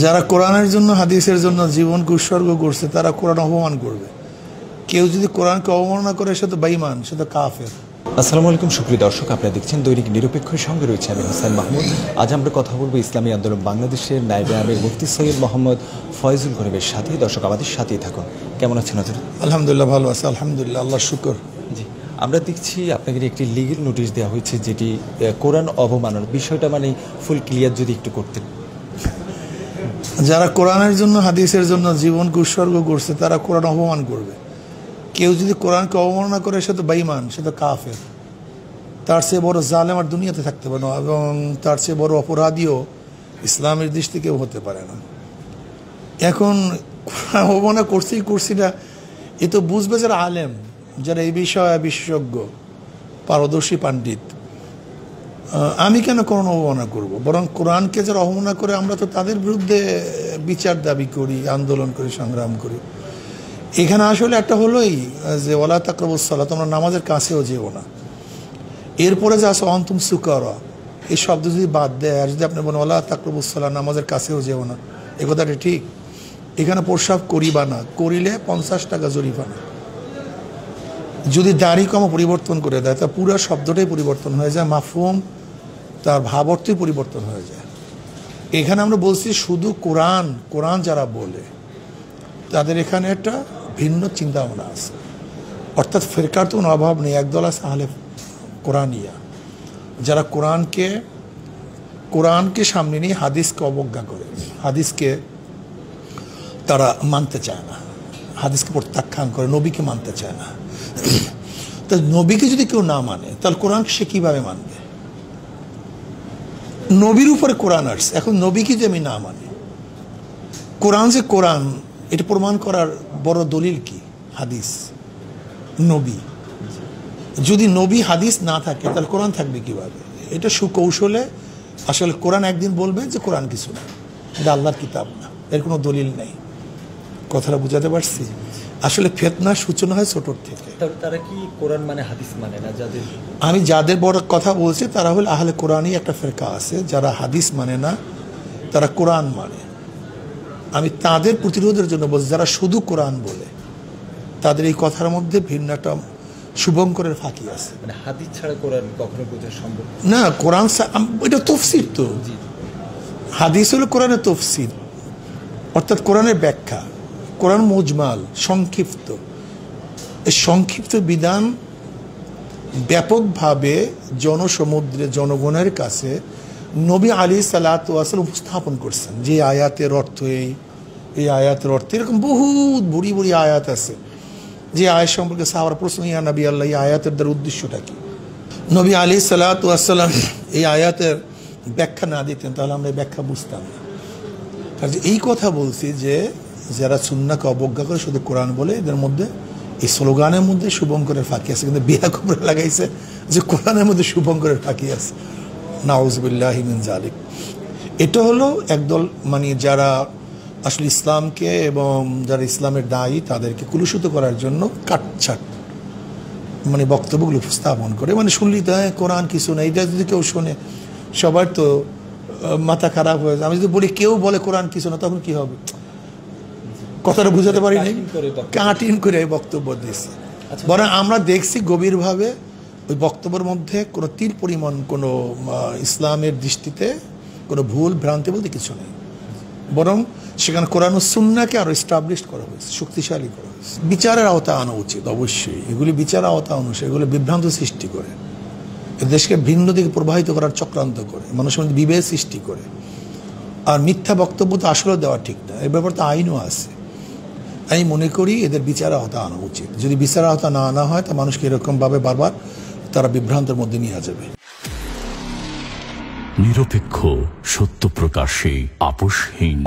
যারা কোরআনের জন্য হাদিসের জন্য জীবনকে উৎসর্গ করছে তারা কোরআন অপমান করবে। কেউ যদি কোরআনকে অবমাননা করে সে তো বেঈমান, সে তো কাফের। আসসালামু আলাইকুম সুপ্রিয় দর্শক, আপনারা দেখছেন দৈনিক নিরপেক্ষের সঙ্গে রয়েছে আমি হোসেন মাহমুদ। আজ আমরা কথা বলবো ইসলামী আন্দোলন বাংলাদেশের নায়েবে আমির মুফতি সৈয়দ মোহাম্মদ ফয়জুল করিমের সাথে। দর্শক আমাদের সাথেই থাকুন। কেমন আছেন হযরত? আলহামদুলিল্লাহ, ভালো আছে আলহামদুলিল্লাহ, আল্লাহর শুকর। জি, আমরা দেখছি আপনাকে একটি লিগ্যাল নোটিশ দেওয়া হয়েছে, যেটি কোরআন অবমাননার বিষয়টা মানে ফুল ক্লিয়ার যদি একটু করতেন। যারা কোরআনের জন্য হাদিসের জন্য জীবনকে উৎসর্গ করছে তারা কোরআন অপমান করবে। কেউ যদি কোরআনকে অবমাননা করে সে তো বেঈমান, সে তো কাফের। তার চেয়ে বড় জালেম আর দুনিয়াতে থাকতে পারে না, এবং তার চেয়ে বড় অপরাধীও ইসলামের দৃষ্টি কেউ হতে পারে না। এখন কোরআন অবমাননা করছি না, এ তো বুঝবে যারা আলেম, যারা এই বিষয়ে বিশেষজ্ঞ পারদর্শী পাণ্ডিত। আমি কেন কোরআন অবমাননা করব? বরং কোরআনকে যারা অবমাননা করে আমরা তো তাদের বিরুদ্ধে বিচার দাবি করি, আন্দোলন করি, সংগ্রাম করি। এখানে আসলে একটা হলোই যে ওয়ালা তাকরাবুস সালাত, তোমরা নামাজের কাছেও যেও না। এরপরে যে আছে অন্তুম সুকারা, এই শব্দ যদি বাদ দেয় আর যদি আপনি বলেন ওয়ালা তাকরাবুস সালাত, নামাজের কাছেও যেও না, এ কথাটা ঠিক। এখানে প্রস্রাব করিবা না, করিলে 50 টাকা জরিমানা। যদি দাড়ি কমা পরিবর্তন করে দেয় তা পুরো শব্দটাই পরিবর্তন হয়ে যায়, মাফহুম তার ভাব অর্থই পরিবর্তন হয়ে যায়। এখানে আমরা বলছি শুধু কোরআন যারা বলে তাদের এখানে একটা ভিন্ন চিন্তা ভাবনা আছে, অর্থাৎ ফেরকার তো কোনো অভাব নেই। একদল আছে আহলে কোরআনিয়া, যারা কোরআনকে সামনে নিয়ে হাদিসকে অবজ্ঞা করে, হাদিসকে তারা মানতে চায় না, হাদিসকে প্রত্যাখ্যান করে, নবীকে মানতে চায় না। তা নবীকে যদি কেউ না মানে তাহলে কোরআন সে কিভাবে মানবে? নবীর উপরে কোরআন আসছে, এখন নবীকে যে আমি না মানি, কোরআন যে কোরআন এটা প্রমাণ করার বড় দলিল কি? হাদিস, নবী। যদি নবী হাদিস না থাকে তাহলে কোরআন থাকবে কিভাবে? এটা সুকৌশলে আসলে কোরআন একদিন বলবে যে কোরআন কিছু না, এটা আল্লাহর কিতাব না, এর কোনো দলিল নেই। কথাটা বুঝাতে পারছি? আসলে ফিতনার সূচনা হয় ছোটর থেকে। তারা কি কোরআন মানে হাদিস মানে না? আমি যাদের বড় কথা বলছি তারা হল আহলে কোরআনই একটা ফেরকা আছে, যারা হাদিস মানে না, তারা কোরআন মানে। আমি তাদের প্রতিরোধের জন্য বলছি, যারা শুধু কোরআন বলে তাদের এই কথার মধ্যে ভিন্ন একটা শুভঙ্করের ফাঁকি আছে। মানে হাদিস ছাড়া কোরআন কখনো বোঝা সম্ভব না। কোরআন এটা তফসির, তো হাদিস হলো কোরআনের তফসির, অর্থাৎ কোরআনের ব্যাখ্যা। কোরআন মুজমাল, সংক্ষিপ্ত। এই সংক্ষিপ্ত বিধান ব্যাপকভাবে জনসমুদ্রে জনগণের কাছে নবী আলাইহিস সালাতু ওয়াস সালাম উপস্থাপন করছেন। যে আয়াতের অর্থ এই আয়াতের অর্থ, এরকম বহুত বুড়ি আয়াত আছে যে আয়াত সম্পর্কে সাহাবারা প্রশ্ন, ইয়া নবী আল্লাহ, এই আয়াতের দ্বারা উদ্দেশ্যটা কি? নবী আলাইহিস সালাতু ওয়াস সালাম এই আয়াতের ব্যাখ্যা না দিতেন তাহলে আমরা এই ব্যাখ্যা বুঝতাম না। কাজে এই কথা বলছি যে যারা সুন্নাহকে অবজ্ঞা করে শুধু কোরআন বলে, এদের মধ্যে এই স্লোগানের মধ্যে শুভঙ্করের ফাঁকি আছে, কিন্তু বিয়া খবরে লাগাইছে যে কোরআনের মধ্যে শুভঙ্করের ফাঁকি আছে। নাউযুবিল্লাহি মিন যালিক। এটা হলো একদল, মানে যারা আসলে ইসলামকে এবং যারা ইসলামের দায়ী তাদেরকে কুলুষিত করার জন্য কাটছাট মানে বক্তব্যগুলো উপস্থাপন করে। মানে শুনলি তো কোরআন কিছু না, এটা যদি কেউ শোনে সবার তো মাথা খারাপ হয়ে যায়। আমি যদি বলি কেউ বলে কোরআন কিছু না, তখন কি হবে? কথাটা বুঝাতে পারি নাই, কাটিং করে বক্তব্য দিয়েছে। বরং আমরা দেখছি গভীরভাবে ওই বক্তব্যের মধ্যে কোনো তিল পরিমাণ কোনো ইসলামের দৃষ্টিতে কোনো ভুল ভ্রান্তি বলতে কিছু নেই, বরং সেখানে কোরআন ও সুন্নাহকে আরো এস্টাবলিশ করা হয়েছে, শক্তিশালী করা হয়েছে। বিচারের আওতা আনা উচিত অবশ্যই, এগুলি বিচারের আওতা অনুসারে এগুলো বিভ্রান্ত সৃষ্টি করে, দেশকে ভিন্ন দিকে প্রবাহিত করার চক্রান্ত করে, মানুষের মধ্যে বিভেদ সৃষ্টি করে। আর মিথ্যা বক্তব্য তো আসলে দেওয়া ঠিক না, এ ব্যাপারে তো আইনও আছে। আমি মনে করি এদের বিচার আওতা আনা উচিত। যদি বিচার আওতা না আনা হয় তা মানুষকে এরকমভাবে বারবার তারা বিভ্রান্তের মধ্যে নিয়ে যাবে। নিরপেক্ষ, সত্য প্রকাশে আপোষহীন।